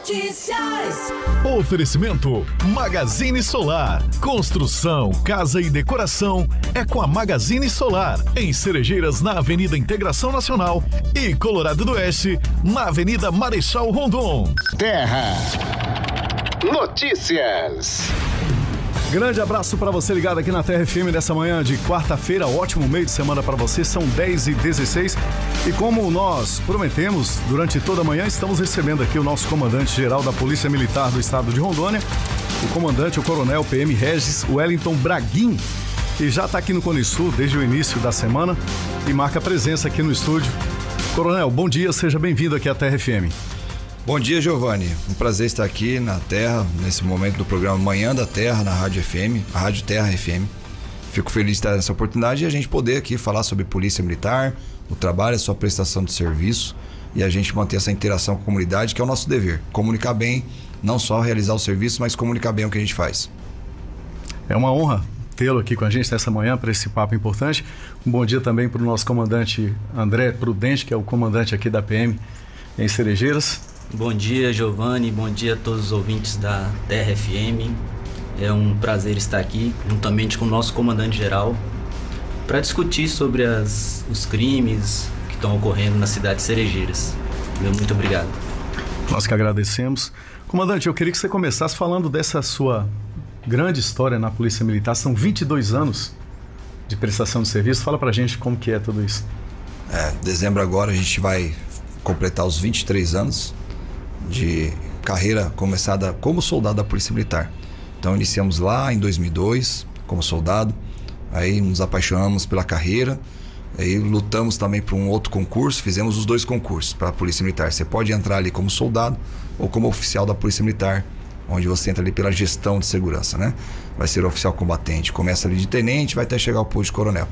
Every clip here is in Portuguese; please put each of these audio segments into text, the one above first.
Notícias. Oferecimento Magazine Solar. Construção, casa e decoração é com a Magazine Solar. Em Cerejeiras, na Avenida Integração Nacional, e Colorado do Oeste, na Avenida Marechal Rondon. Terra Notícias. Grande abraço para você ligado aqui na Terra FM nessa manhã de quarta-feira. Ótimo meio de semana para você. São 10h16. E como nós prometemos, durante toda a manhã estamos recebendo aqui o nosso comandante-geral da Polícia Militar do Estado de Rondônia, o comandante, o coronel PM Regis Wellington Braguin, que já está aqui no Cone Sul desde o início da semana e marca presença aqui no estúdio. Coronel, bom dia, seja bem-vindo aqui à Terra FM. Bom dia, Giovanni. Um prazer estar aqui na Terra, nesse momento do programa Manhã da Terra, na Rádio FM, a Rádio Terra FM. Fico feliz de estar nessa oportunidade e a gente poder aqui falar sobre Polícia Militar, o trabalho, a sua prestação de serviço e a gente manter essa interação com a comunidade, que é o nosso dever. Comunicar bem, não só realizar o serviço, mas comunicar bem o que a gente faz. É uma honra tê-lo aqui com a gente nessa manhã para esse papo importante. Um bom dia também para o nosso comandante André Prudente, que é o comandante aqui da PM em Cerejeiras. Bom dia, Giovanni, bom dia a todos os ouvintes da Terra FM. É um prazer estar aqui, juntamente com o nosso comandante-geral, para discutir sobre os crimes que estão ocorrendo na cidade de Cerejeiras. Muito obrigado. Nós que agradecemos. Comandante, eu queria que você começasse falando dessa sua grande história na Polícia Militar. São 22 anos de prestação de serviço. Fala pra gente como que é tudo isso. Dezembro agora a gente vai completar os 23 anos de carreira começada como soldado da Polícia Militar. Então iniciamos lá em 2002 como soldado, aí nos apaixonamos pela carreira, aí lutamos também por um outro concurso, fizemos os dois concursos para a Polícia Militar. Você pode entrar ali como soldado ou como oficial da Polícia Militar, onde você entra ali pela gestão de segurança, né? Vai ser oficial combatente, começa ali de tenente, vai até chegar ao posto de coronel.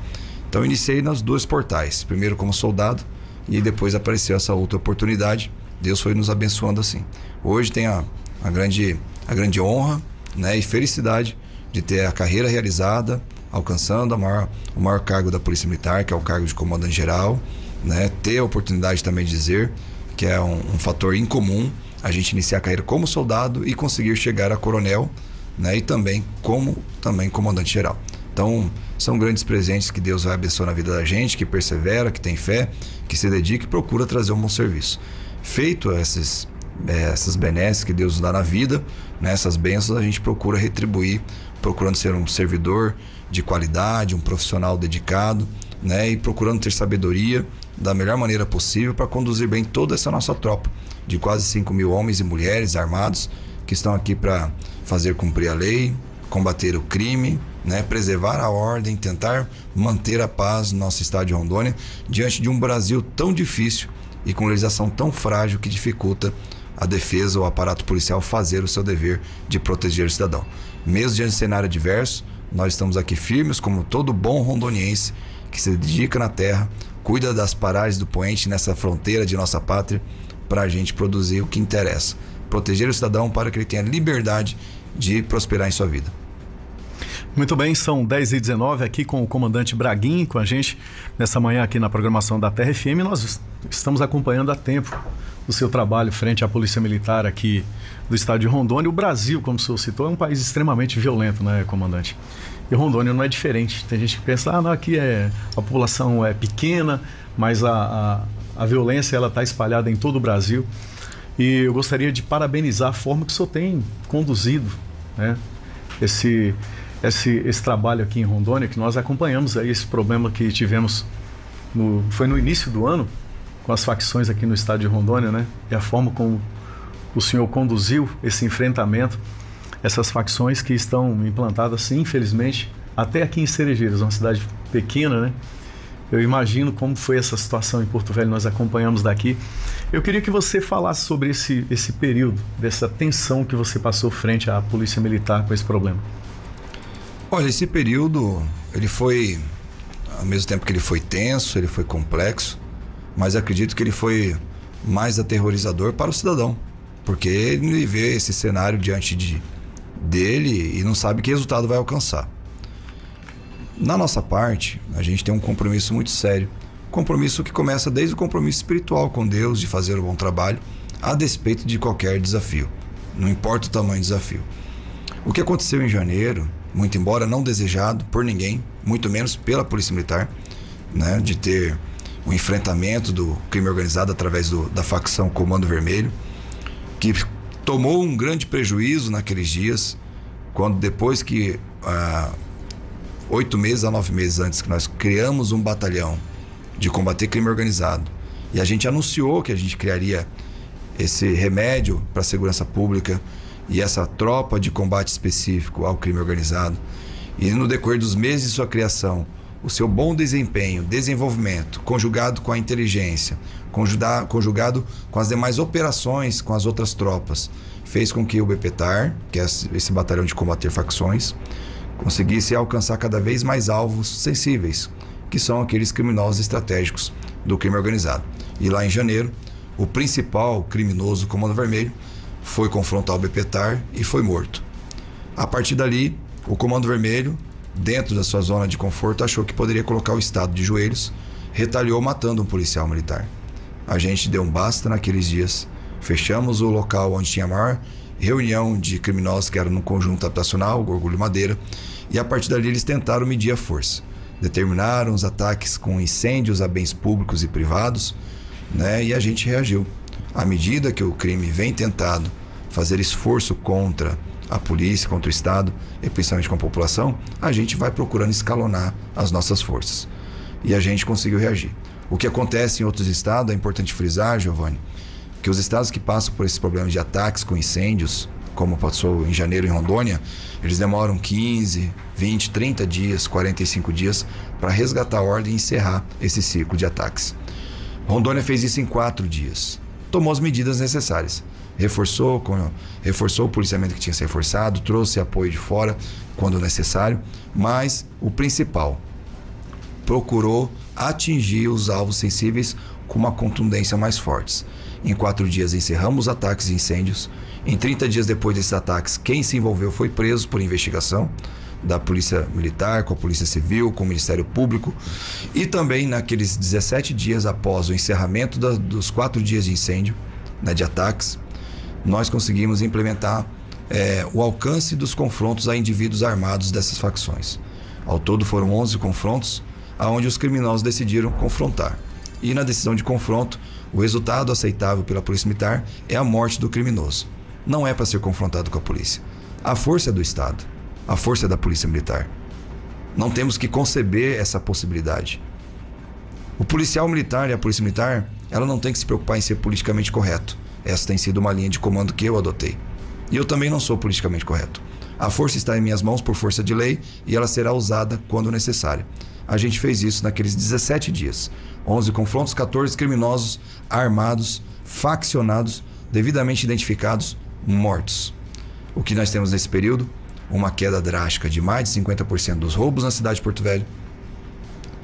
Então iniciei nos dois portais, primeiro como soldado e depois apareceu essa outra oportunidade. Deus foi nos abençoando assim. Hoje tem a grande honra, né, e felicidade de ter a carreira realizada, alcançando o maior cargo da Polícia Militar, que é o cargo de comandante-geral, né, ter a oportunidade também de dizer que é um fator incomum a gente iniciar a carreira como soldado e conseguir chegar a coronel, né, e também como comandante-geral. Então, são grandes presentes que Deus vai abençoar na vida da gente, que persevera, que tem fé, que se dedica e procura trazer um bom serviço. Feito essas benesses que Deus nos dá na vida, né, essas bênçãos, a gente procura retribuir, procurando ser um servidor de qualidade, um profissional dedicado, né, e procurando ter sabedoria da melhor maneira possível para conduzir bem toda essa nossa tropa de quase 5.000 homens e mulheres armados que estão aqui para fazer cumprir a lei, combater o crime, né, preservar a ordem, tentar manter a paz no nosso estado de Rondônia diante de um Brasil tão difícil e com legislação tão frágil que dificulta a defesa ou o aparato policial fazer o seu dever de proteger o cidadão. Mesmo diante de cenário adverso, nós estamos aqui firmes como todo bom rondoniense que se dedica na terra, cuida das paragens do poente nessa fronteira de nossa pátria para a gente produzir o que interessa, proteger o cidadão para que ele tenha liberdade de prosperar em sua vida. Muito bem, são 10h19 aqui com o comandante Braguin, com a gente nessa manhã aqui na programação da Terra FM. Nós estamos acompanhando há tempo o seu trabalho frente à Polícia Militar aqui do estado de Rondônia. O Brasil, como o senhor citou, é um país extremamente violento, né, comandante? E Rondônia não é diferente. Tem gente que pensa, não, aqui a população é pequena, mas a violência ela está espalhada em todo o Brasil. E eu gostaria de parabenizar a forma que o senhor tem conduzido, né, esse trabalho aqui em Rondônia, que nós acompanhamos aí esse problema que tivemos foi no início do ano com as facções aqui no estado de Rondônia, né? E a forma como o senhor conduziu esse enfrentamento, essas facções que estão implantadas, infelizmente, até aqui em Cerejeiras, uma cidade pequena, né? Eu imagino como foi essa situação em Porto Velho, nós acompanhamos daqui. Eu queria que você falasse sobre esse período, dessa tensão que você passou frente à Polícia Militar com esse problema. Olha, esse período, ele foi, ao mesmo tempo que ele foi tenso, ele foi complexo, mas acredito que ele foi mais aterrorizador para o cidadão, porque ele vê esse cenário diante dele e não sabe que resultado vai alcançar. Na nossa parte, a gente tem um compromisso muito sério, compromisso que começa desde o compromisso espiritual com Deus, de fazer um bom trabalho, a despeito de qualquer desafio. Não importa o tamanho do desafio. O que aconteceu em janeiro, muito embora não desejado por ninguém, muito menos pela Polícia Militar, né, de ter o enfrentamento do crime organizado através da facção Comando Vermelho, que tomou um grande prejuízo naqueles dias, quando depois que 8 meses a 9 meses antes que nós criamos um batalhão de combater crime organizado, e a gente anunciou que a gente criaria esse remédio para a segurança pública e essa tropa de combate específico ao crime organizado, e no decorrer dos meses de sua criação, o seu bom desempenho, desenvolvimento, conjugado com a inteligência, conjugado com as demais operações com as outras tropas, fez com que o BPTAR, que é esse batalhão de combater facções, conseguisse alcançar cada vez mais alvos sensíveis, que são aqueles criminosos estratégicos do crime organizado. E lá em janeiro, o principal criminoso, Comando Vermelho, foi confrontar o BPTAR e foi morto. A partir dali, o Comando Vermelho, dentro da sua zona de conforto, achou que poderia colocar o Estado de joelhos, retaliou matando um policial militar. A gente deu um basta naqueles dias, fechamos o local onde tinha a maior reunião de criminosos, que era no conjunto habitacional, o Orgulho Madeira, e a partir dali eles tentaram medir a força. Determinaram os ataques com incêndios a bens públicos e privados, né, e a gente reagiu. À medida que o crime vem tentado fazer esforço contra a polícia, contra o Estado e principalmente com a população, a gente vai procurando escalonar as nossas forças. E a gente conseguiu reagir. O que acontece em outros estados, é importante frisar, Giovanni, que os estados que passam por esses problemas de ataques com incêndios, como passou em janeiro em Rondônia, eles demoram 15, 20, 30 dias, 45 dias para resgatar a ordem e encerrar esse ciclo de ataques. Rondônia fez isso em 4 dias. Tomou as medidas necessárias. Reforçou o policiamento que tinha que ser reforçado, trouxe apoio de fora quando necessário, mas o principal, procurou atingir os alvos sensíveis com uma contundência mais forte. Em 4 dias encerramos os ataques e incêndios. Em 30 dias depois desses ataques, quem se envolveu foi preso por investigação da Polícia Militar, com a Polícia Civil, com o Ministério Público. E também naqueles 17 dias após o encerramento dos 4 dias de incêndio, né, de ataques, nós conseguimos implementar o alcance dos confrontos a indivíduos armados dessas facções. Ao todo foram 11 confrontos, onde os criminosos decidiram confrontar. E na decisão de confronto, o resultado aceitável pela Polícia Militar é a morte do criminoso. Não é para ser confrontado com a polícia. A força é do Estado, a força é da Polícia Militar. Não temos que conceber essa possibilidade. O policial militar e a Polícia Militar, ela não tem que se preocupar em ser politicamente correto. Essa tem sido uma linha de comando que eu adotei. E eu também não sou politicamente correto. A força está em minhas mãos por força de lei e ela será usada quando necessária. A gente fez isso naqueles 17 dias. 11 confrontos, 14 criminosos armados, faccionados, devidamente identificados, mortos. O que nós temos nesse período? Uma queda drástica de mais de 50% dos roubos na cidade de Porto Velho.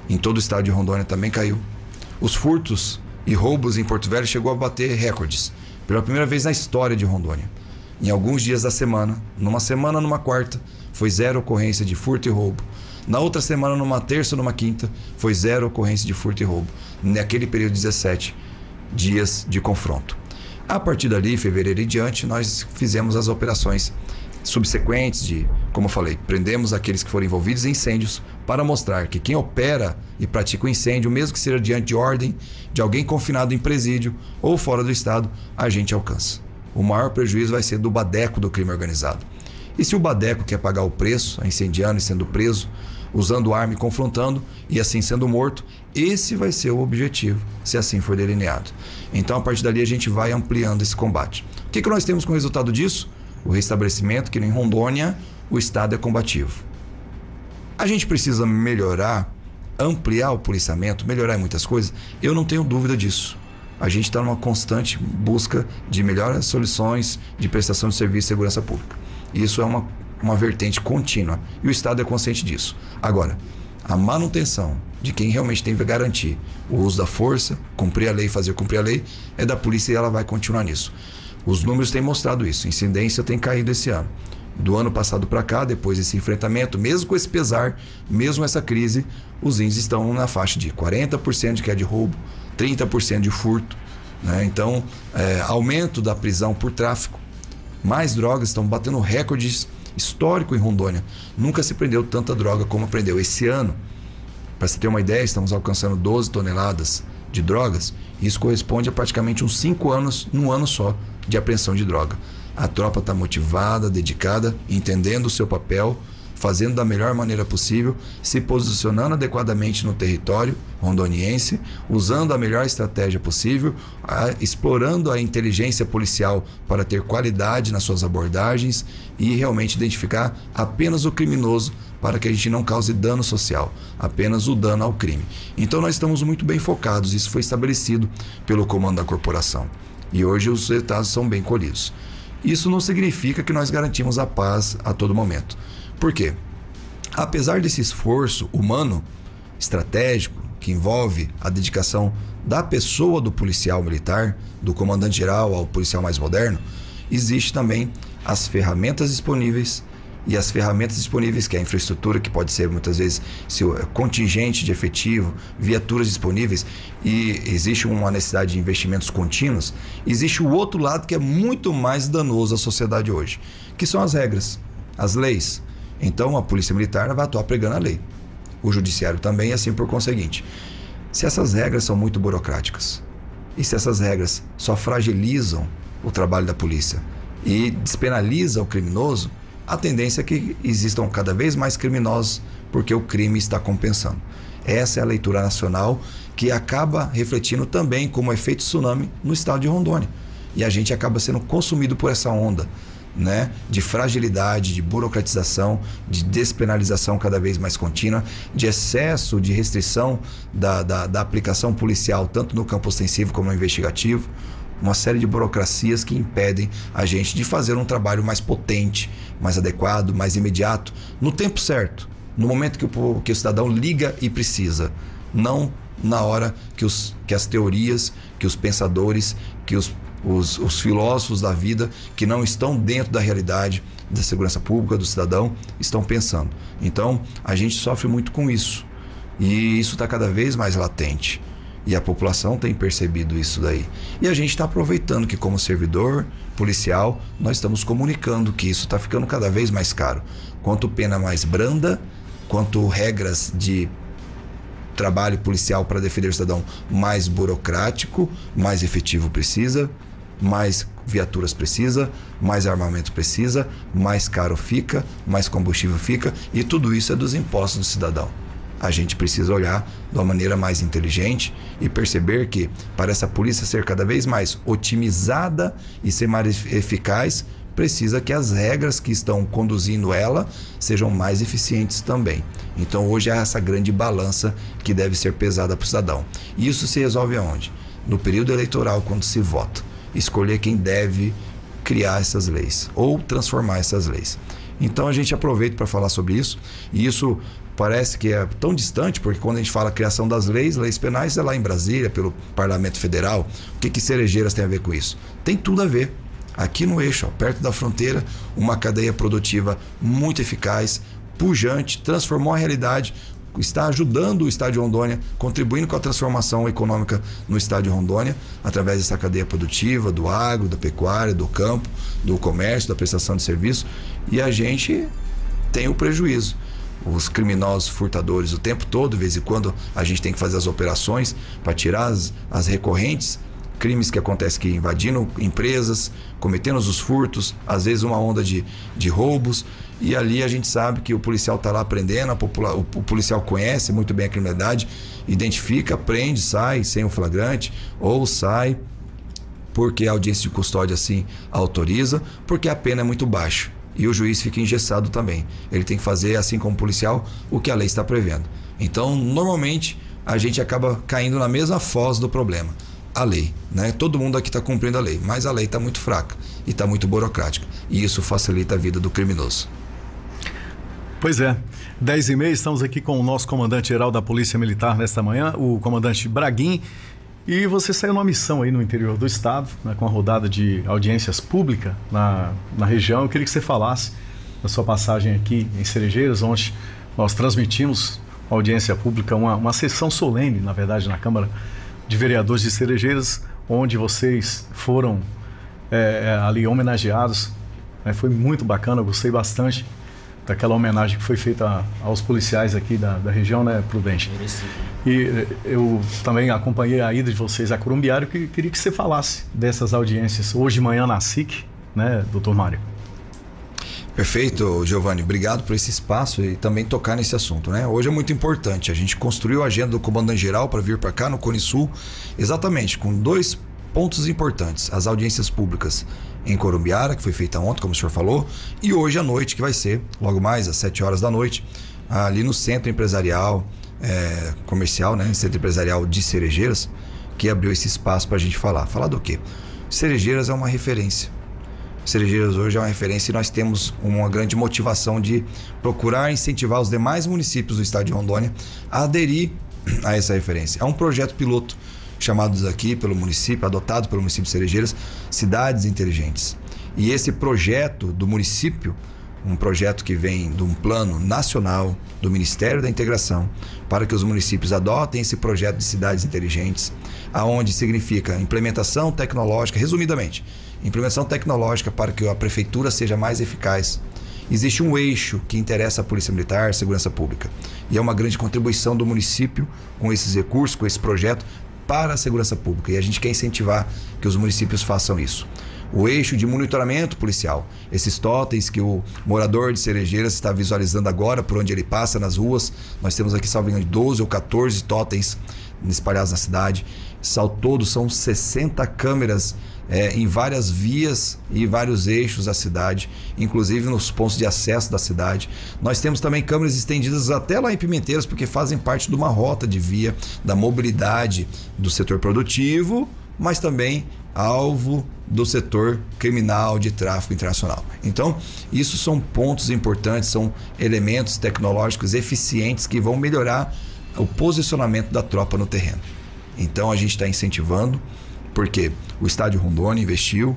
Em todo o estado de Rondônia também caiu. Os furtos e roubos em Porto Velho chegou a bater recordes. Pela primeira vez na história de Rondônia. Em alguns dias da semana, numa quarta, foi 0 ocorrência de furto e roubo. Na outra semana, numa terça ou numa quinta, foi 0 ocorrência de furto e roubo. Naquele período de 17 dias de confronto. A partir dali, fevereiro e diante, nós fizemos as operações subsequentes de, como eu falei, prendemos aqueles que foram envolvidos em incêndios para mostrar que quem opera e pratica o incêndio, mesmo que seja diante de ordem de alguém confinado em presídio ou fora do estado, a gente alcança. O maior prejuízo vai ser do badeco do crime organizado. E se o badeco quer pagar o preço, incendiando e sendo preso, usando arma e confrontando, e assim sendo morto, esse vai ser o objetivo, se assim for delineado. Então, a partir dali, a gente vai ampliando esse combate. O que nós temos com o resultado disso? O restabelecimento que em Rondônia o Estado é combativo. A gente precisa melhorar, ampliar o policiamento, melhorar muitas coisas, eu não tenho dúvida disso. A gente está numa constante busca de melhores soluções de prestação de serviço de segurança pública. Isso é uma vertente contínua e o Estado é consciente disso. Agora, a manutenção de quem realmente tem que garantir o uso da força, cumprir a lei, fazer cumprir a lei, é da polícia e ela vai continuar nisso. Os números têm mostrado isso, a incidência tem caído esse ano. Do ano passado para cá, depois desse enfrentamento, mesmo com esse pesar, mesmo essa crise, os índices estão na faixa de 40% de queda de roubo, 30% de furto, né? Então, aumento da prisão por tráfico, mais drogas, estão batendo recordes históricos em Rondônia. Nunca se prendeu tanta droga como prendeu esse ano. Para você ter uma ideia, estamos alcançando 12 toneladas de drogas. Isso corresponde a praticamente uns 5 anos, num ano só, de apreensão de droga. A tropa está motivada, dedicada, entendendo o seu papel, fazendo da melhor maneira possível, se posicionando adequadamente no território rondoniense, usando a melhor estratégia possível, explorando a inteligência policial para ter qualidade nas suas abordagens e realmente identificar apenas o criminoso para que a gente não cause dano social, apenas o dano ao crime. Então nós estamos muito bem focados, isso foi estabelecido pelo comando da corporação. E hoje os resultados são bem colhidos. Isso não significa que nós garantimos a paz a todo momento. Por quê? Apesar desse esforço humano, estratégico, que envolve a dedicação da pessoa do policial militar, do comandante-geral ao policial mais moderno, existe também as ferramentas disponíveis, e as ferramentas disponíveis, que é a infraestrutura, que pode ser muitas vezes contingente de efetivo, viaturas disponíveis, e existe uma necessidade de investimentos contínuos. Existe o outro lado que é muito mais danoso à sociedade hoje, que são as regras, as leis. Então a polícia militar vai atuar pregando a lei, o judiciário também, e assim por conseguinte. Se essas regras são muito burocráticas, e se essas regras só fragilizam o trabalho da polícia e despenalizam o criminoso, a tendência é que existam cada vez mais criminosos, porque o crime está compensando. Essa é a leitura nacional, que acaba refletindo também como efeito tsunami no estado de Rondônia. E a gente acaba sendo consumido por essa onda, né, de fragilidade, de burocratização, de despenalização cada vez mais contínua, de excesso de restrição da aplicação policial, tanto no campo ostensivo como no investigativo. Uma série de burocracias que impedem a gente de fazer um trabalho mais potente, mais adequado, mais imediato, no tempo certo, no momento que o cidadão liga e precisa, não na hora que as teorias, que os pensadores, que os filósofos da vida, que não estão dentro da realidade da segurança pública do cidadão, estão pensando. Então, a gente sofre muito com isso, e isso está cada vez mais latente. E a população tem percebido isso daí. E a gente está aproveitando que, como servidor policial, nós estamos comunicando que isso está ficando cada vez mais caro. Quanto pena mais branda, quanto regras de trabalho policial para defender o cidadão mais burocrático, mais efetivo precisa, mais viaturas precisa, mais armamento precisa, mais caro fica, mais combustível fica, e tudo isso é dos impostos do cidadão. A gente precisa olhar de uma maneira mais inteligente e perceber que, para essa polícia ser cada vez mais otimizada e ser mais eficaz, precisa que as regras que estão conduzindo ela sejam mais eficientes também. Então hoje é essa grande balança que deve ser pesada para o cidadão. E isso se resolve aonde? No período eleitoral, quando se vota. Escolher quem deve criar essas leis ou transformar essas leis. Então a gente aproveita para falar sobre isso, e isso parece que é tão distante, porque quando a gente fala criação das leis penais, é lá em Brasília, pelo Parlamento Federal. O que Cerejeiras tem a ver com isso? Tem tudo a ver. Aqui no eixo, perto da fronteira, uma cadeia produtiva muito eficaz, pujante, transformou a realidade, está ajudando o estado de Rondônia, contribuindo com a transformação econômica no estado de Rondônia, através dessa cadeia produtiva, do agro, da pecuária, do campo, do comércio, da prestação de serviço, e a gente tem o prejuízo. Os criminosos furtadores o tempo todo, de vez em quando a gente tem que fazer as operações para tirar as recorrentes, crimes que acontecem aqui, invadindo empresas, cometendo os furtos, às vezes uma onda de roubos, e ali a gente sabe que o policial está lá prendendo, o policial conhece muito bem a criminalidade, identifica, prende, sai sem o flagrante, ou sai porque a audiência de custódia assim autoriza, porque a pena é muito baixa. E o juiz fica engessado também. Ele tem que fazer, assim como o policial, o que a lei está prevendo. Então, normalmente, a gente acaba caindo na mesma foz do problema. A lei, né? Todo mundo aqui está cumprindo a lei, mas a lei está muito fraca e está muito burocrática. E isso facilita a vida do criminoso. Pois é. 10h30, estamos aqui com o nosso comandante-geral da Polícia Militar nesta manhã, o comandante Braguin. E você saiu numa missão aí no interior do estado, né, com a rodada de audiências públicas na região. Eu queria que você falasse da sua passagem aqui em Cerejeiras, onde nós transmitimos a audiência pública, uma sessão solene, na verdade, na Câmara de Vereadores de Cerejeiras, onde vocês foram ali homenageados. Foi muito bacana, eu gostei bastante daquela homenagem que foi feita aos policiais aqui da região, né, Prudente? E eu também acompanhei a ida de vocês a Corumbiara e queria que você falasse dessas audiências hoje de manhã na SIC, né, doutor Mário? Perfeito, Giovanni. Obrigado por esse espaço e também tocar nesse assunto, né? Hoje é muito importante. A gente construiu a agenda do comandante-geral para vir para cá no Cone Sul, exatamente com 2 pontos importantes: as audiências públicas em Corumbiara, que foi feita ontem, como o senhor falou, e hoje à noite, que vai ser logo mais às 7 horas da noite, ali no Centro Empresarial Comercial, né? Centro Empresarial de Cerejeiras, que abriu esse espaço para a gente falar. Falar do quê? Cerejeiras é uma referência. Cerejeiras hoje é uma referência e nós temos uma grande motivação de procurar incentivar os demais municípios do estado de Rondônia a aderir a essa referência. É um projeto piloto chamado aqui pelo município, adotado pelo município de Cerejeiras, Cidades Inteligentes. E esse projeto do município, um projeto que vem de um plano nacional do Ministério da Integração, para que os municípios adotem esse projeto de cidades inteligentes, aonde significa implementação tecnológica, resumidamente, implementação tecnológica para que a prefeitura seja mais eficaz. Existe um eixo que interessa a Polícia Militar, a Segurança Pública, e é uma grande contribuição do município com esses recursos, com esse projeto para a segurança pública, e a gente quer incentivar que os municípios façam isso. O eixo de monitoramento policial, esses totens que o morador de Cerejeiras está visualizando agora por onde ele passa nas ruas. Nós temos aqui, salvo engano, 12 ou 14 totens espalhados na cidade. Ao todo são 60 câmeras em várias vias e vários eixos da cidade, inclusive nos pontos de acesso da cidade. Nós temos também câmeras estendidas até lá em Pimenteiras, porque fazem parte de uma rota de via da mobilidade do setor produtivo, mas também alvo do setor criminal de tráfico internacional. Então, isso são pontos importantes, são elementos tecnológicos eficientes que vão melhorar o posicionamento da tropa no terreno. Então, a gente está incentivando, porque o estado de Rondônia investiu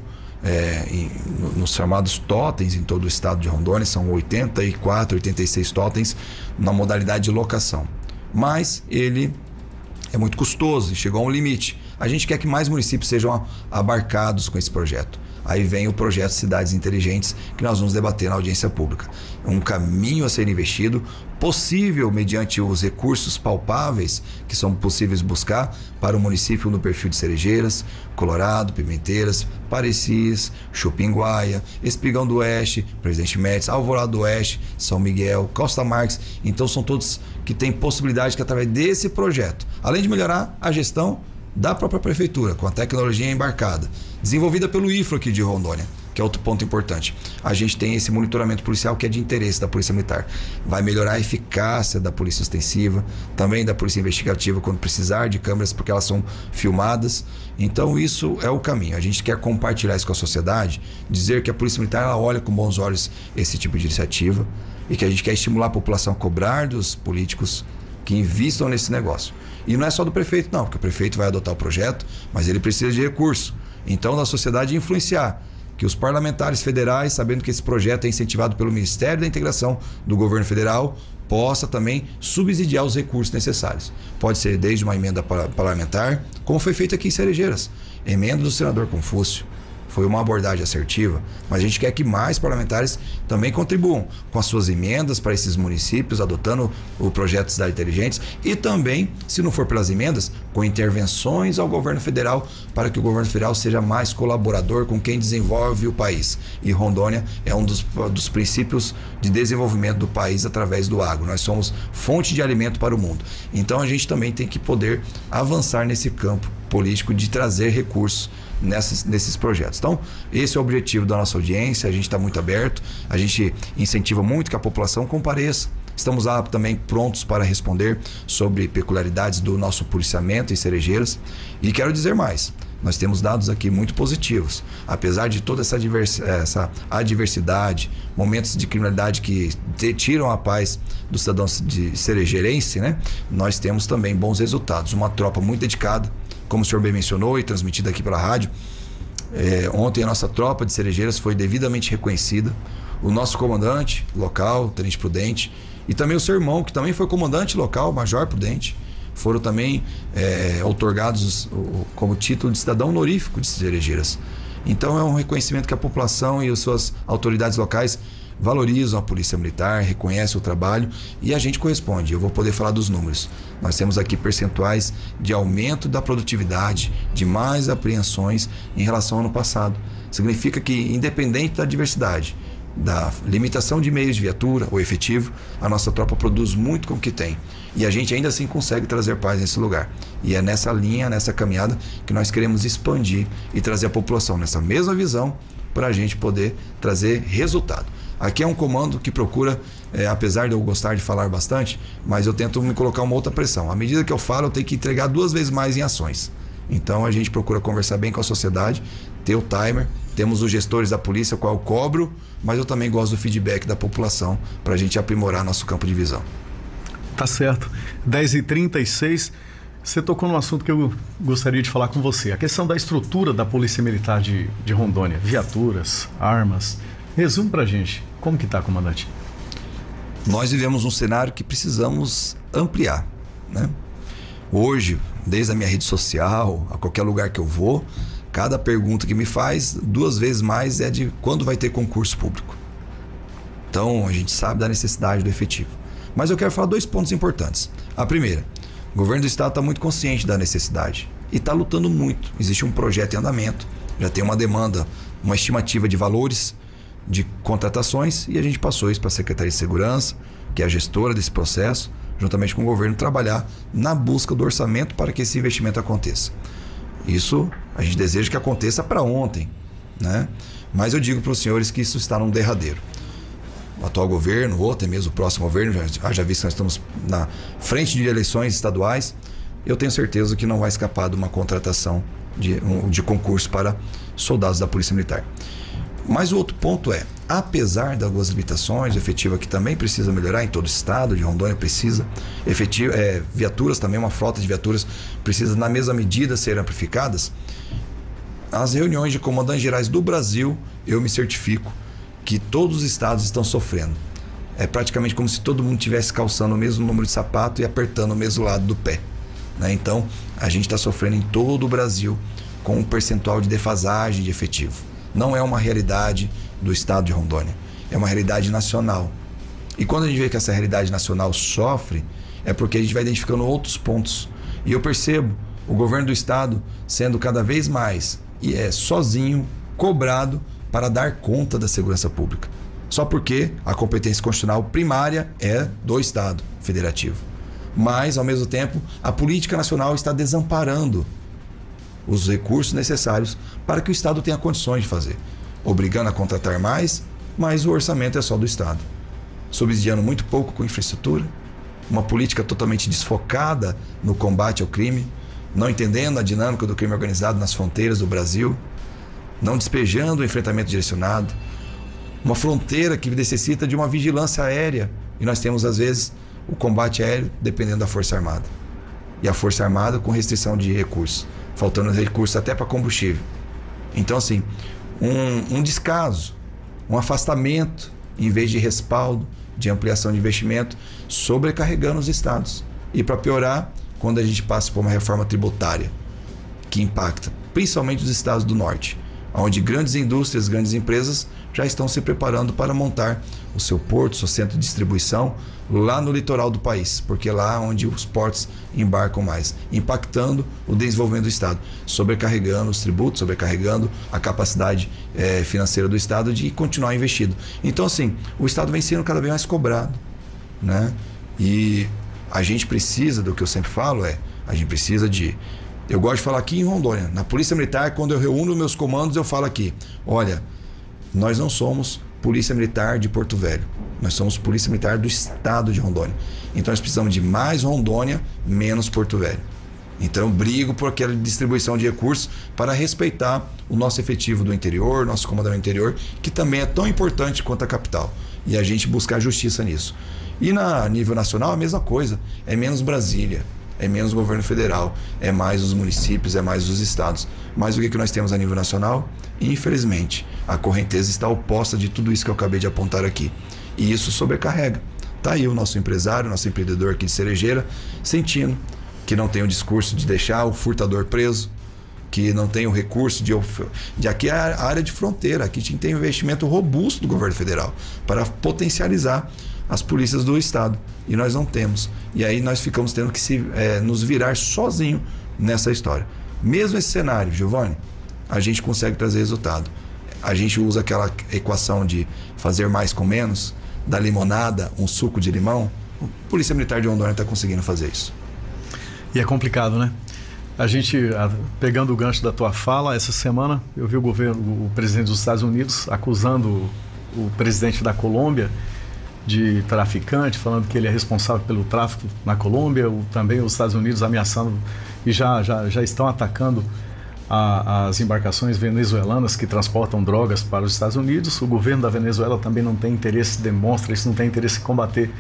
nos chamados totens em todo o estado de Rondônia, são 84, 86 totens na modalidade de locação. Mas ele é muito custoso e chegou a um limite. A gente quer que mais municípios sejam abarcados com esse projeto. Aí vem o projeto Cidades Inteligentes, que nós vamos debater na audiência pública. Um caminho a ser investido, possível mediante os recursos palpáveis que são possíveis buscar para o município no perfil de Cerejeiras, Colorado, Pimenteiras, Parecis, Chupinguaia, Espigão do Oeste, Presidente Médici, Alvorada do Oeste, São Miguel, Costa Marques. Então são todos que têm possibilidade que através desse projeto, além de melhorar a gestão da própria prefeitura, com a tecnologia embarcada, desenvolvida pelo IFRO aqui de Rondônia, que é outro ponto importante. A gente tem esse monitoramento policial que é de interesse da Polícia Militar. Vai melhorar a eficácia da Polícia Ostensiva, também da Polícia Investigativa, quando precisar de câmeras, porque elas são filmadas. Então isso é o caminho. A gente quer compartilhar isso com a sociedade, dizer que a Polícia Militar ela olha com bons olhos esse tipo de iniciativa e que a gente quer estimular a população a cobrar dos políticos que investam nesse negócio. E não é só do prefeito, não, porque o prefeito vai adotar o projeto, mas ele precisa de recurso. Então, da sociedade influenciar, que os parlamentares federais, sabendo que esse projeto é incentivado pelo Ministério da Integração do governo federal, possa também subsidiar os recursos necessários. Pode ser desde uma emenda parlamentar, como foi feito aqui em Cerejeiras, emenda do senador Confúcio. Foi uma abordagem assertiva, mas a gente quer que mais parlamentares também contribuam com as suas emendas para esses municípios, adotando o projeto Cidades Inteligentes e também, se não for pelas emendas, com intervenções ao governo federal, para que o governo federal seja mais colaborador com quem desenvolve o país. E Rondônia é um dos princípios de desenvolvimento do país através do agro. Nós somos fonte de alimento para o mundo. Então a gente também tem que poder avançar nesse campo político de trazer recursos nesses projetos. Então, esse é o objetivo da nossa audiência. A gente está muito aberto, a gente incentiva muito que a população compareça. Estamos lá também prontos para responder sobre peculiaridades do nosso policiamento em Cerejeiras. E quero dizer mais, nós temos dados aqui muito positivos. Apesar de toda essa adversidade, momentos de criminalidade que tiram a paz do cidadão de cerejeirense, né? Nós temos também bons resultados. Uma tropa muito dedicada, como o senhor bem mencionou e transmitido aqui pela rádio. Ontem a nossa tropa de Cerejeiras foi devidamente reconhecida. O nosso comandante local, Tenente Prudente, e também o seu irmão, que também foi comandante local, Major Prudente, foram também outorgados como título de cidadão honorífico de Cerejeiras. Então é um reconhecimento que a população e as suas autoridades locais valorizam a Polícia Militar, reconhecem o trabalho e a gente corresponde. Eu vou poder falar dos números. Nós temos aqui percentuais de aumento da produtividade, de mais apreensões em relação ao ano passado. Significa que, independente da diversidade, da limitação de meios de viatura ou efetivo, a nossa tropa produz muito com o que tem. E a gente ainda assim consegue trazer paz nesse lugar. E é nessa linha, nessa caminhada, que nós queremos expandir e trazer a população nessa mesma visão para a gente poder trazer resultado. Aqui é um comando que procura, apesar de eu gostar de falar bastante, mas eu tento me colocar uma outra pressão. À medida que eu falo, eu tenho que entregar 2 vezes mais em ações. Então a gente procura conversar bem com a sociedade, ter o timer, temos os gestores da polícia, qual eu cobro, mas eu também gosto do feedback da população para a gente aprimorar nosso campo de visão. Tá certo. 10h36, você tocou num assunto que eu gostaria de falar com você. A questão da estrutura da Polícia Militar de Rondônia, viaturas, armas. Resume pra gente, como que tá, comandante? Nós vivemos um cenário que precisamos ampliar, né? Hoje, desde a minha rede social, a qualquer lugar que eu vou, cada pergunta que me faz, 2 vezes mais é de quando vai ter concurso público. Então, a gente sabe da necessidade do efetivo. Mas eu quero falar 2 pontos importantes. A primeira, o governo do estado está muito consciente da necessidade e está lutando muito. Existe um projeto em andamento, já tem uma demanda, uma estimativa de valores, de contratações, e a gente passou isso para a Secretaria de Segurança, que é a gestora desse processo, juntamente com o governo, trabalhar na busca do orçamento para que esse investimento aconteça. Isso a gente deseja que aconteça para ontem, né? Mas eu digo para os senhores que isso está num derradeiro. O atual governo, ou até mesmo o próximo governo, já visto que nós estamos na frente de eleições estaduais, eu tenho certeza que não vai escapar de uma contratação de concurso para soldados da Polícia Militar. Mas o outro ponto é, apesar das algumas limitações, efetiva que também precisa melhorar em todo o estado, de Rondônia precisa, viaturas também, uma frota de viaturas precisa na mesma medida ser amplificadas, as reuniões de comandantes gerais do Brasil, eu me certifico que todos os estados estão sofrendo. É praticamente como se todo mundo estivesse calçando o mesmo número de sapato e apertando o mesmo lado do pé, né? Então, a gente está sofrendo em todo o Brasil com um percentual de defasagem de efetivo. Não é uma realidade do estado de Rondônia, é uma realidade nacional. E quando a gente vê que essa realidade nacional sofre, é porque a gente vai identificando outros pontos. E eu percebo o governo do estado sendo cada vez mais sozinho, cobrado para dar conta da segurança pública. Só porque a competência constitucional primária é do estado federativo. Mas, ao mesmo tempo, a política nacional está desamparando os recursos necessários para que o estado tenha condições de fazer, obrigando a contratar mais, mas o orçamento é só do estado, subsidiando muito pouco com infraestrutura, uma política totalmente desfocada no combate ao crime, não entendendo a dinâmica do crime organizado nas fronteiras do Brasil, não despejando o enfrentamento direcionado, uma fronteira que necessita de uma vigilância aérea, e nós temos às vezes o combate aéreo dependendo da Força Armada, e a Força Armada com restrição de recursos, faltando recursos até para combustível. Então, assim, um descaso, um afastamento, em vez de respaldo, de ampliação de investimento, sobrecarregando os estados. E para piorar, quando a gente passa por uma reforma tributária, que impacta principalmente os estados do norte, onde grandes indústrias, grandes empresas já estão se preparando para montar o seu porto, seu centro de distribuição lá no litoral do país, porque é lá onde os portos embarcam mais, impactando o desenvolvimento do estado, sobrecarregando os tributos, sobrecarregando a capacidade financeira do estado de continuar investido. Então, assim, o estado vem sendo cada vez mais cobrado, né? E a gente precisa, do que eu sempre falo, a gente precisa de... Eu gosto de falar aqui em Rondônia, na Polícia Militar, quando eu reúno meus comandos, eu falo aqui, olha, nós não somos Polícia Militar de Porto Velho, nós somos Polícia Militar do estado de Rondônia. Então nós precisamos de mais Rondônia, menos Porto Velho. Então eu brigo por aquela distribuição de recursos para respeitar o nosso efetivo do interior, nosso comandante do interior, que também é tão importante quanto a capital. E a gente buscar justiça nisso. E na nível nacional a mesma coisa, é menos Brasília, é menos governo federal, é mais os municípios, é mais os estados. Mas o que nós temos a nível nacional? Infelizmente, a correnteza está oposta de tudo isso que eu acabei de apontar aqui. E isso sobrecarrega. Está aí o nosso empresário, nosso empreendedor aqui de Cerejeira, sentindo que não tem o discurso de deixar o furtador preso, que não tem o recurso de aqui é a área de fronteira, aqui tem um investimento robusto do governo federal para potencializar as polícias do estado, e nós não temos, e aí nós ficamos tendo que nos virar sozinho nessa história. Mesmo esse cenário, Giovanni, a gente consegue trazer resultado. A gente usa aquela equação de fazer mais com menos, da limonada, um suco de limão. A Polícia Militar de Rondônia está conseguindo fazer isso. E é complicado, né? A gente, pegando o gancho da tua fala, essa semana eu vi o presidente dos Estados Unidos acusando o presidente da Colômbia de traficante, falando que ele é responsável pelo tráfico na Colômbia, também os Estados Unidos ameaçando e já estão atacando as embarcações venezuelanas que transportam drogas para os Estados Unidos. O governo da Venezuela também não tem interesse, demonstra isso, não tem interesse em combater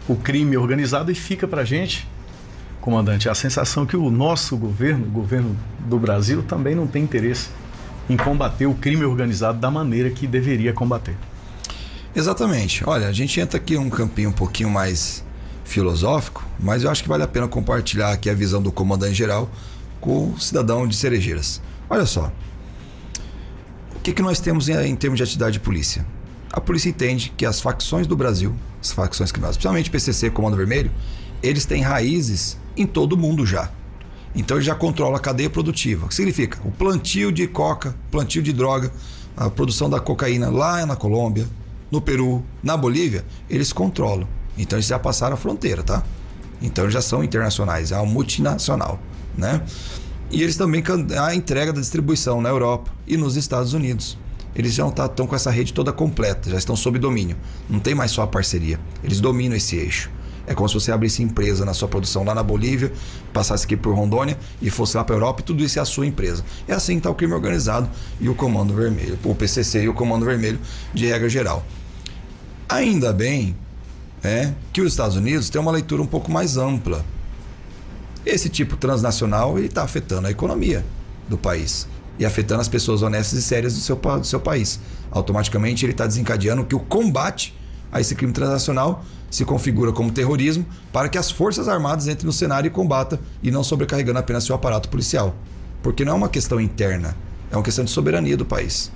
o crime organizado, e fica para a gente, comandante, a sensação que o nosso governo, o governo do Brasil, também não tem interesse em combater o crime organizado da maneira que deveria combater. Exatamente. Olha, a gente entra aqui em um campinho um pouquinho mais filosófico, mas eu acho que vale a pena compartilhar aqui a visão do comandante-geral com o cidadão de Cerejeiras. Olha só, o que nós temos em termos de atividade de polícia? A polícia entende que as facções do Brasil, as facções criminosas, principalmente PCC e Comando Vermelho, eles têm raízes em todo o mundo já. Então ele já controla a cadeia produtiva. O que significa? O plantio de coca, plantio de droga, a produção da cocaína lá na Colômbia, no Peru, na Bolívia, eles controlam. Então eles já passaram a fronteira, tá? Então eles já são internacionais, é uma multinacional, né? E eles também, a entrega da distribuição na Europa e nos Estados Unidos. Eles já estão com essa rede toda completa, já estão sob domínio. Não tem mais só a parceria, eles dominam esse eixo. É como se você abrisse empresa na sua produção lá na Bolívia, passasse aqui por Rondônia e fosse lá para a Europa, e tudo isso é a sua empresa. É assim que está o crime organizado e o Comando Vermelho, o PCC e o Comando Vermelho de regra geral. Ainda bem que os Estados Unidos têm uma leitura um pouco mais ampla. Esse tipo transnacional está afetando a economia do país e afetando as pessoas honestas e sérias do seu país. Automaticamente ele está desencadeando que o combate a esse crime transnacional se configura como terrorismo, para que as Forças Armadas entrem no cenário e combata, e não sobrecarregando apenas seu aparato policial. Porque não é uma questão interna, é uma questão de soberania do país.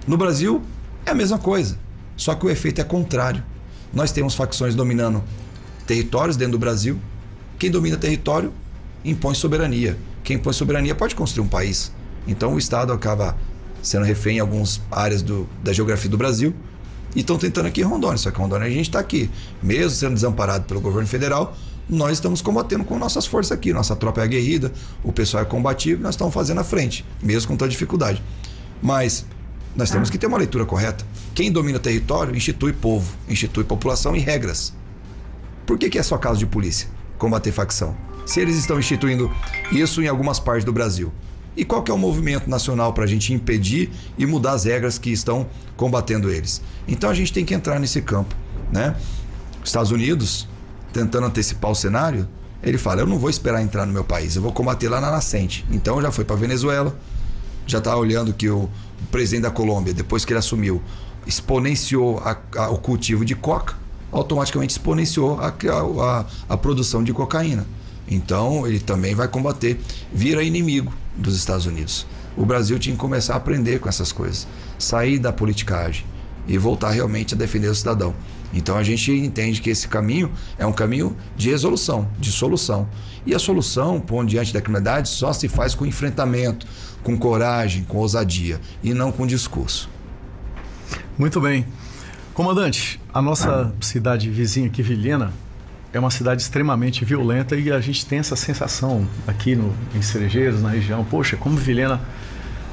No Brasil é a mesma coisa, só que o efeito é contrário. Nós temos facções dominando territórios dentro do Brasil. Quem domina território impõe soberania. Quem impõe soberania pode construir um país. Então o Estado acaba sendo refém em algumas áreas da geografia do Brasil, e estão tentando aqui em Rondônia. Só que em Rondônia a gente está aqui, mesmo sendo desamparado pelo governo federal, nós estamos combatendo com nossas forças aqui. Nossa tropa é aguerrida, o pessoal é combativo, nós estamos fazendo a frente, mesmo com toda dificuldade. Mas nós temos que ter uma leitura correta. Quem domina o território institui povo, institui população e regras. Por que é só caso de polícia combater facção? Se eles estão instituindo isso em algumas partes do Brasil. E qual que é o movimento nacional para a gente impedir e mudar as regras que estão combatendo eles? Então a gente tem que entrar nesse campo, né? Os Estados Unidos, tentando antecipar o cenário, ele fala: eu não vou esperar entrar no meu país, eu vou combater lá na nascente. Então já foi para Venezuela, já está olhando que o presidente da Colômbia, depois que ele assumiu, exponenciou o cultivo de coca, automaticamente exponenciou a produção de cocaína. Então ele também vai combater, vira inimigo dos Estados Unidos. O Brasil tinha que começar a aprender com essas coisas, sair da politicagem e voltar realmente a defender o cidadão. Então a gente entende que esse caminho é um caminho de resolução, de solução. E a solução, pondo diante da criminalidade, só se faz com enfrentamento, com coragem, com ousadia, e não com discurso. Muito bem. Comandante, a nossa cidade vizinha aqui, Vilhena, é uma cidade extremamente violenta, e a gente tem essa sensação aqui em Cerejeiras, na região. Poxa, como Vilhena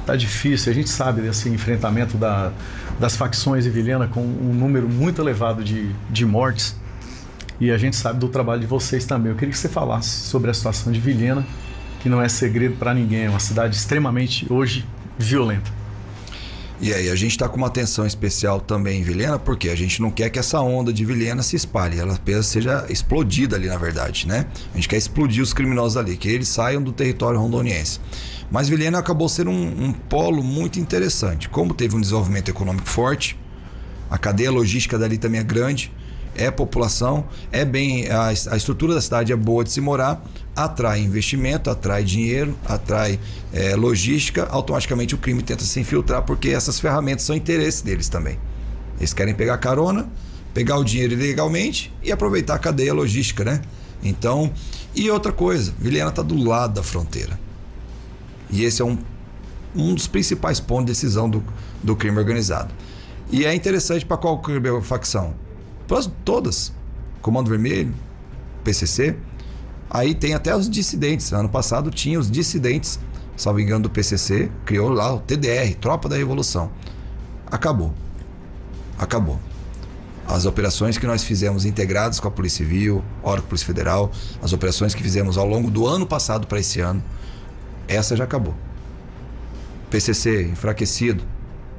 tá difícil. A gente sabe desse enfrentamento das facções de Vilhena com um número muito elevado de mortes, e a gente sabe do trabalho de vocês também. Eu queria que você falasse sobre a situação de Vilhena, que não é segredo para ninguém, é uma cidade extremamente, hoje, violenta. E aí, a gente está com uma atenção especial também em Vilhena, porque a gente não quer que essa onda de Vilhena se espalhe, ela apenas seja explodida ali, na verdade, né? A gente quer explodir os criminosos ali, que eles saiam do território rondoniense. Mas Vilhena acabou sendo um polo muito interessante. Como teve um desenvolvimento econômico forte, a cadeia logística dali também é grande, é população, é bem, a estrutura da cidade é boa de se morar, atrai investimento, atrai dinheiro, atrai logística, automaticamente o crime tenta se infiltrar, porque essas ferramentas são interesse deles também. Eles querem pegar carona, pegar o dinheiro ilegalmente e aproveitar a cadeia logística, né? Então, e outra coisa, Vilhena está do lado da fronteira. E esse é um dos principais pontos de decisão do crime organizado. E é interessante para qual facção? Para todas. Comando Vermelho, PCC. Aí tem até os dissidentes. Ano passado tinha os dissidentes, salvo engano, do PCC. Criou lá o TDR, Tropa da Revolução. Acabou. As operações que nós fizemos integradas com a Polícia Civil, órgão da Polícia Federal, as operações que fizemos ao longo do ano passado para esse ano, essa já acabou. PCC enfraquecido,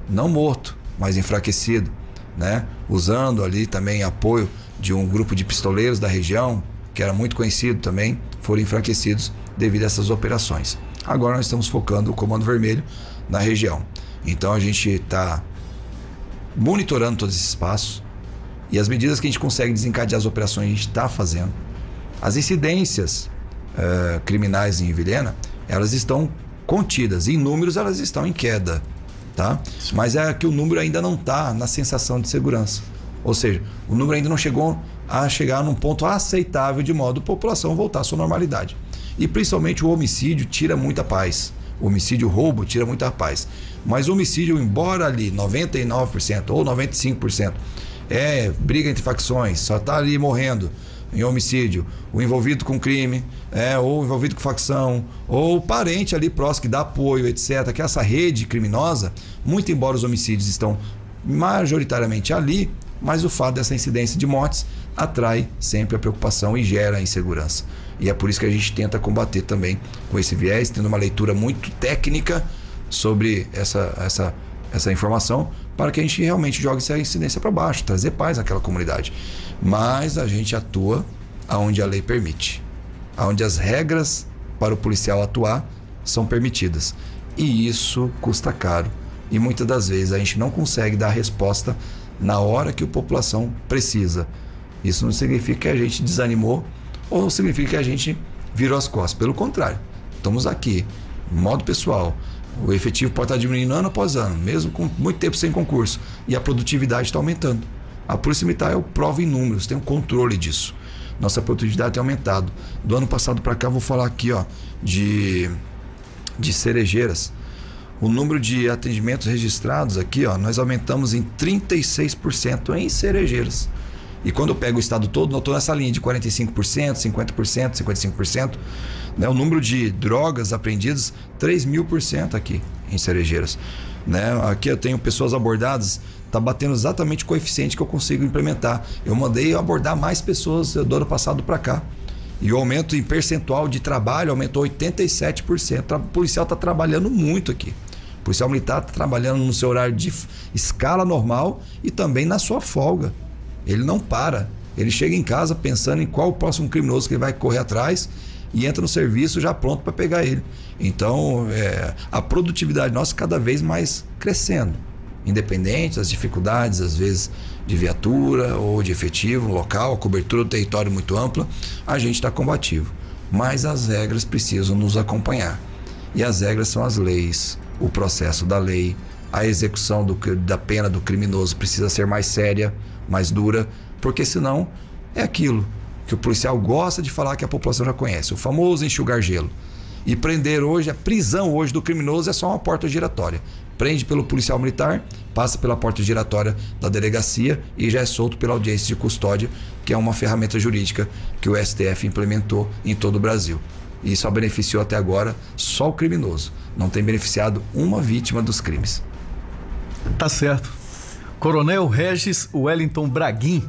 não morto, mas enfraquecido, né? Usando ali também apoio de um grupo de pistoleiros da região, que era muito conhecido também, foram enfraquecidos devido a essas operações. Agora nós estamos focando o Comando Vermelho na região. Então a gente está monitorando todos esses passos e as medidas que a gente consegue desencadear as operações a gente está fazendo. As incidências criminais em Vilhena, elas estão contidas, em números elas estão em queda, tá? Mas é que o número ainda não está na sensação de segurança, ou seja, o número ainda não chegou a chegar num ponto aceitável de modo a população voltar à sua normalidade. E principalmente o homicídio tira muita paz, o homicídio, o roubo tira muita paz, mas o homicídio, embora ali 99% ou 95% é briga entre facções, só está ali morrendo em homicídio, o envolvido com crime, ou envolvido com facção, ou parente ali próximo que dá apoio, etc. Que essa rede criminosa, muito embora os homicídios estão majoritariamente ali, mas o fato dessa incidência de mortes atrai sempre a preocupação e gera a insegurança. E é por isso que a gente tenta combater também com esse viés, tendo uma leitura muito técnica sobre essa informação, para que a gente realmente jogue essa incidência para baixo, trazer paz naquela comunidade. Mas a gente atua aonde a lei permite, aonde as regras para o policial atuar são permitidas. E isso custa caro. E muitas das vezes a gente não consegue dar a resposta na hora que a população precisa. Isso não significa que a gente desanimou ou significa que a gente virou as costas. Pelo contrário, estamos aqui, de modo pessoal. O efetivo pode estar diminuindo ano após ano, mesmo com muito tempo sem concurso. E a produtividade está aumentando. A Polícia Militar é o prova em números, tem um controle disso. Nossa produtividade tem aumentado. Do ano passado para cá, vou falar aqui de Cerejeiras. O número de atendimentos registrados aqui, nós aumentamos em 36% em Cerejeiras. E quando eu pego o estado todo, eu estou nessa linha de 45%, 50%, 55%. Né? O número de drogas apreendidas, 3.000% aqui em Cerejeiras. Né? Aqui eu tenho pessoas abordadas, está batendo exatamente o coeficiente que eu consigo implementar. Eu mandei abordar mais pessoas do ano passado para cá. E o aumento em percentual de trabalho aumentou 87%. O policial está trabalhando muito aqui. O policial militar está trabalhando no seu horário de escala normal e também na sua folga. Ele não para. Ele chega em casa pensando em qual o próximo criminoso que ele vai correr atrás e entra no serviço já pronto para pegar ele. Então, a produtividade nossa cada vez mais crescendo. Independente das dificuldades, às vezes, de viatura ou de efetivo local, a cobertura do território muito ampla, a gente está combativo. Mas as regras precisam nos acompanhar. E as regras são as leis, o processo da lei, a execução da pena do criminoso precisa ser mais séria, mais dura, porque senão é aquilo que o policial gosta de falar que a população já conhece, o famoso enxugar gelo. E prender hoje, a prisão hoje do criminoso é só uma porta giratória. Prende pelo policial militar, passa pela porta giratória da delegacia e já é solto pela audiência de custódia, que é uma ferramenta jurídica que o STF implementou em todo o Brasil. E só beneficiou até agora só o criminoso. Não tem beneficiado uma vítima dos crimes. Tá certo. Coronel Regis Wellington Braguin,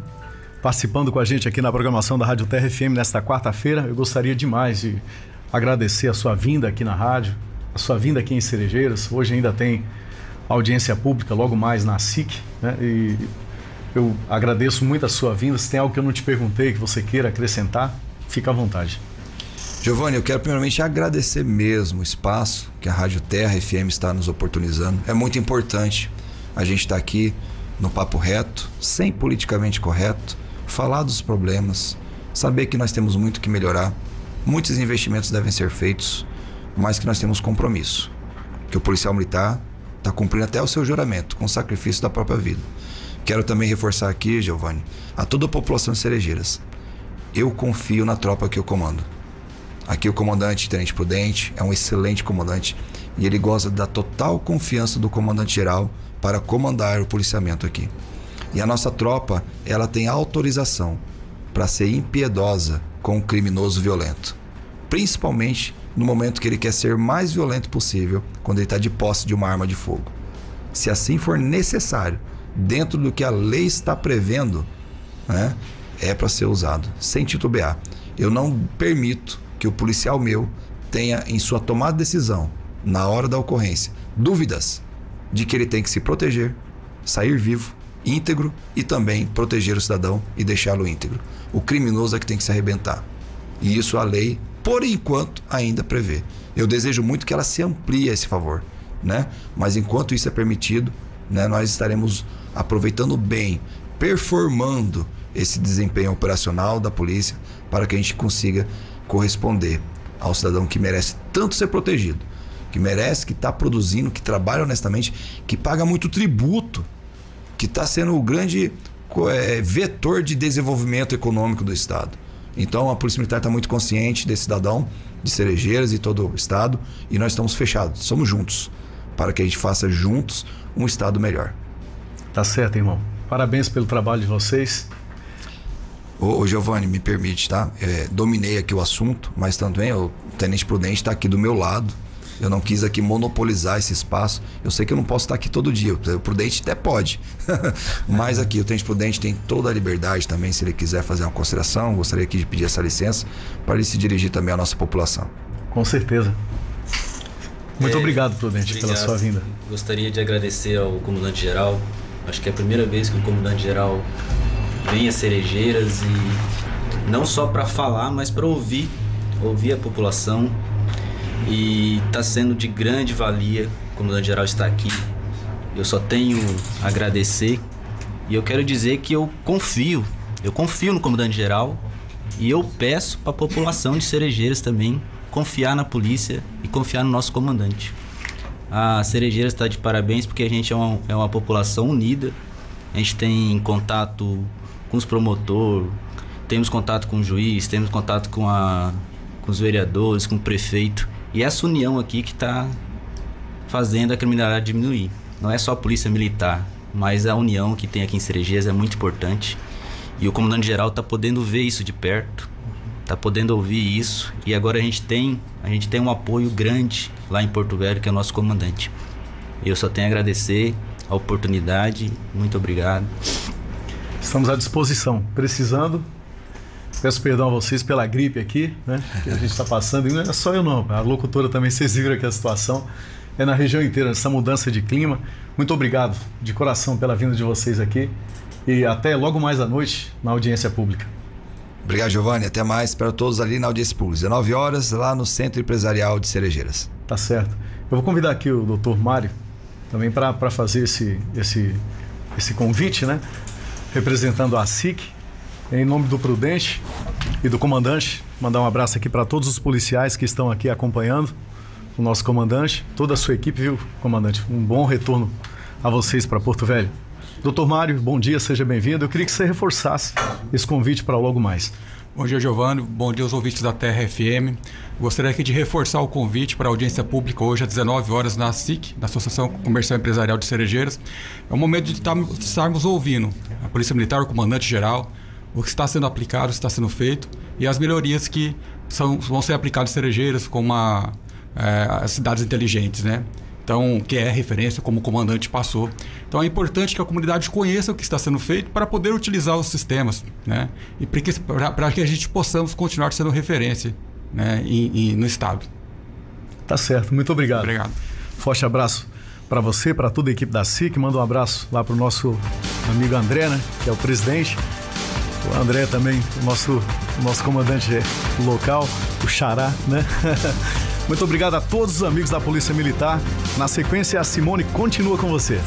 participando com a gente aqui na programação da Rádio Terra FM nesta quarta-feira. Eu gostaria demais de agradecer a sua vinda aqui na rádio, a sua vinda aqui em Cerejeiras. Hoje ainda tem audiência pública, logo mais na SIC, né? E eu agradeço muito a sua vinda. Se tem algo que eu não te perguntei que você queira acrescentar, fica à vontade. Giovanni, eu quero primeiramente agradecer mesmo o espaço que a Rádio Terra FM está nos oportunizando. É muito importante a gente estar aqui no papo reto, sem politicamente correto, falar dos problemas, saber que nós temos muito que melhorar, muitos investimentos devem ser feitos, mas que nós temos compromisso, que o policial militar está cumprindo até o seu juramento, com o sacrifício da própria vida. Quero também reforçar aqui, Giovanni, a toda a população de Cerejeiras. Eu confio na tropa que eu comando. Aqui o comandante Tenente Prudente é um excelente comandante e ele goza da total confiança do comandante-geral para comandar o policiamento aqui. E a nossa tropa, ela tem autorização para ser impiedosa com o criminoso violento. Principalmente no momento que ele quer ser mais violento possível, quando ele está de posse de uma arma de fogo. Se assim for necessário, dentro do que a lei está prevendo, né, é para ser usado, sem titubear. Eu não permito que o policial meu tenha em sua tomada de decisão, na hora da ocorrência, dúvidas de que ele tem que se proteger, sair vivo, íntegro e também proteger o cidadão e deixá-lo íntegro. O criminoso é que tem que se arrebentar. E isso a lei, por enquanto, ainda prevê. Eu desejo muito que ela se amplie a esse favor, né? Mas enquanto isso é permitido, né, nós estaremos aproveitando bem, performando esse desempenho operacional da polícia para que a gente consiga corresponder ao cidadão que merece tanto ser protegido, que merece, que está produzindo, que trabalha honestamente, que paga muito tributo, que está sendo o grande vetor de desenvolvimento econômico do Estado. Então a Polícia Militar está muito consciente desse cidadão de Cerejeiras e todo o Estado, e nós estamos fechados, somos juntos, para que a gente faça juntos um Estado melhor. Tá certo, irmão. Parabéns pelo trabalho de vocês. Ô Giovanni, me permite, tá? Dominei aqui o assunto, mas também o Tenente Prudente está aqui do meu lado. Eu não quis aqui monopolizar esse espaço. Eu sei que eu não posso estar aqui todo dia. O Prudente até pode. Mas aqui o Tenente Prudente tem toda a liberdade também, se ele quiser fazer uma consideração. Gostaria aqui de pedir essa licença para ele se dirigir também à nossa população. Com certeza. Muito obrigado, Prudente, pela sua vinda. Gostaria de agradecer ao comandante-geral. Acho que é a primeira vez que o comandante-geral vem a Cerejeiras, e não só para falar, mas para ouvir a população. E está sendo de grande valia. O comandante-geral está aqui. Eu só tenho a agradecer, e eu quero dizer que eu confio no comandante-geral, e eu peço para a população de Cerejeiras também confiar na polícia e confiar no nosso comandante. A Cerejeiras está de parabéns porque a gente é uma população unida. A gente tem contato com os promotores, temos contato com o juiz, temos contato com os vereadores, com o prefeito. E essa união aqui que está fazendo a criminalidade diminuir. Não é só a polícia militar, mas a união que tem aqui em Cerejeiras é muito importante. E o comandante-geral está podendo ver isso de perto, está podendo ouvir isso. E agora a gente tem um apoio grande lá em Porto Velho, que é o nosso comandante. Eu só tenho a agradecer a oportunidade. Muito obrigado. Estamos à disposição. Precisando, peço perdão a vocês pela gripe aqui, né, que a gente está passando. E não é só eu não, a locutora também, vocês viram aqui a situação. É na região inteira, essa mudança de clima. Muito obrigado de coração pela vinda de vocês aqui. E até logo mais à noite na audiência pública. Obrigado, Giovanni. Até mais. Espero todos ali na audiência pública. 19 horas, lá no Centro Empresarial de Cerejeiras. Tá certo. Eu vou convidar aqui o Dr. Mário também para fazer esse convite, né? Representando a SIC, em nome do Prudente e do comandante. Mandar um abraço aqui para todos os policiais que estão aqui acompanhando o nosso comandante, toda a sua equipe, viu, comandante? Um bom retorno a vocês para Porto Velho. Doutor Mário, bom dia, seja bem-vindo. Eu queria que você reforçasse esse convite para logo mais. Bom dia, Giovanni. Bom dia aos ouvintes da Terra FM. Gostaria aqui de reforçar o convite para a audiência pública hoje às 19 horas na SIC, na Associação Comercial Empresarial de Cerejeiras. É o momento de estarmos ouvindo a Polícia Militar, o comandante-geral, o que está sendo aplicado, o que está sendo feito e as melhorias que vão ser aplicadas em Cerejeiras, como as cidades inteligentes, né? Então, que é referência, como o comandante passou. Então, é importante que a comunidade conheça o que está sendo feito para poder utilizar os sistemas, né? E para que a gente possamos continuar sendo referência, né, no Estado. Tá certo, muito obrigado. Obrigado. Forte abraço para você, para toda a equipe da SIC. Manda um abraço lá para o nosso amigo André, né, que é o presidente. O André também, o nosso comandante local, o Xará, né? Muito obrigado a todos os amigos da Polícia Militar. Na sequência, a Simone continua com você.